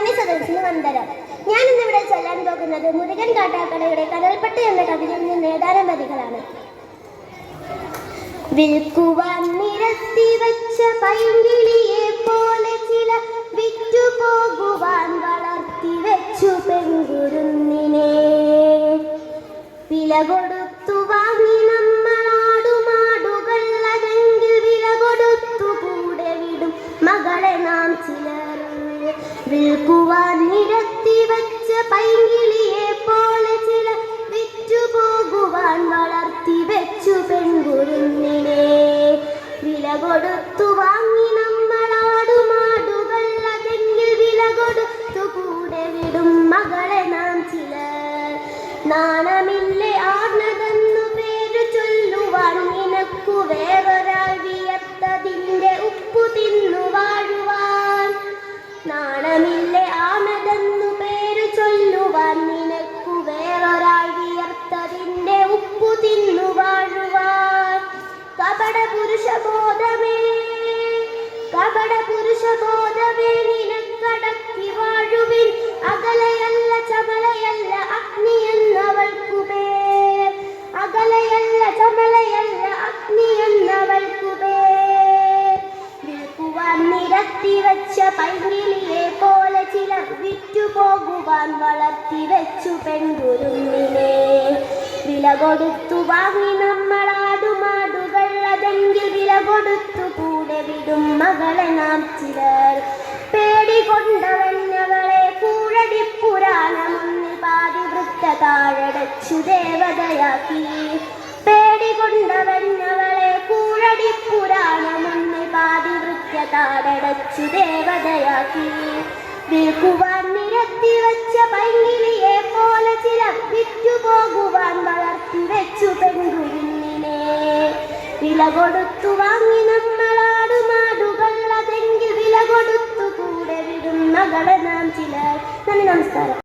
നന്ദി സദസ്സിന് വന്ദനം. ഞാനിന്നിവിടെ ചൊല്ലാൻ പോകുന്നത് മുരുകൻ കാട്ടാക്കടയുടെ കനൽപ്പട്ട് എന്ന കവിതയിൽ നിന്ന് ഏതാനും വരികളാണ്. വിൽക്കുവാൻ നിരത്തി വെച്ച പൈങ്കിളിയെ പോലെ ചില വിറ്റുപോകുവാൻ വളർത്തി വെച്ചു പെൺകുരുന്നിനെ. വില കൊടുത്തു വാങ്ങി നമ്മളാടുമാടുകൾ, അതെങ്കിൽ വില കൊടുത്തു കൂടെ വിടും മകളെ നാം ചിലർ. വിൽക്കുവാൻ നിരത്തി വെച്ച പൈങ്കിളിയെ പോലെ ചില വിറ്റുപോകുവാൻ വളർത്തി വെച്ചു പെൺകുരുന്നിനെ. വില കൊടുത്തു വാങ്ങി നമ്മളാടുമാടുകൾ, അതെങ്കിൽ വില കൊടുത്തു കൂടെ വിടും മകളെ നാം ചിലർ. നാണമില്ലേ ആണതെന്നു പേരു ചൊല്ലുവാൻ, നിനക്കു വേറൊരാൾ വിയർത്തതിൻ്റെ ഉപ്പു തിന്നു വാഴുവാൻ. നാണമില്ലേ ആണതെന്നു പേരു ചൊല്ലുവാൻ, നിനക്കു വേറൊരാൾ വിയർത്തതിൻ്റെ ഉപ്പു തിന്നു വാഴുവാൻ. കപട പുരുഷബോധമേ, കപട പുരുഷബോധമേ, നിനക്കടക്കി വാഴുവിൻ. അകലയല്ല ചമലയല്ല അഗ്നി എന്നവൾക്കു പേർ, അകലയല്ല ചമലയല്ല അഗ്നി എന്നവൾക്കു പേർ. വിൽക്കുവാൻ നിരത്തി വെച്ച പൈങ്കിളിയെ പോലെ ചിലർ വിറ്റുപോകുവാൻ വളർത്തി വെച്ചു പെൺകുരുന്നിനെ. വില കൊടുത്തു വാങ്ങി നമ്മളാടുമാടുകൾ, അതെങ്കിൽ വില കൊടുത്തു കൂടെ വിടും മകളെ നാം ചിലർ. പേടികൊണ്ടവഞ്ഞവളെ കൂഴടിപ്പുരാണമുന്നിൽ പാതിവൃത്ത താഴടച്ചു ദേവതയാക്കി. പേടികൊണ്ടവഞ്ഞവളെ കൂഴടിപ്പുരാണമുന്നിൽ പാതിവൃത്ത താഴടച്ചു ദേവതയാക്കി. വിൽക്കുവാൻ നിരത്തി വെച്ച പൈങ്കിളിയെ പോലെ ചിലർ വിറ്റുപോകുവാൻ വളർത്തി വെച്ചു പെൺകുരുന്നിനെ. വില കൊടുത്തു വാങ്ങി നമ്മളാടുമാടുകൾ, അതെങ്കിൽ വില കൊടുത്തു കൂടെ വിടും മകളെ നാം ചിലർ. നന്ദി, നമസ്കാരം.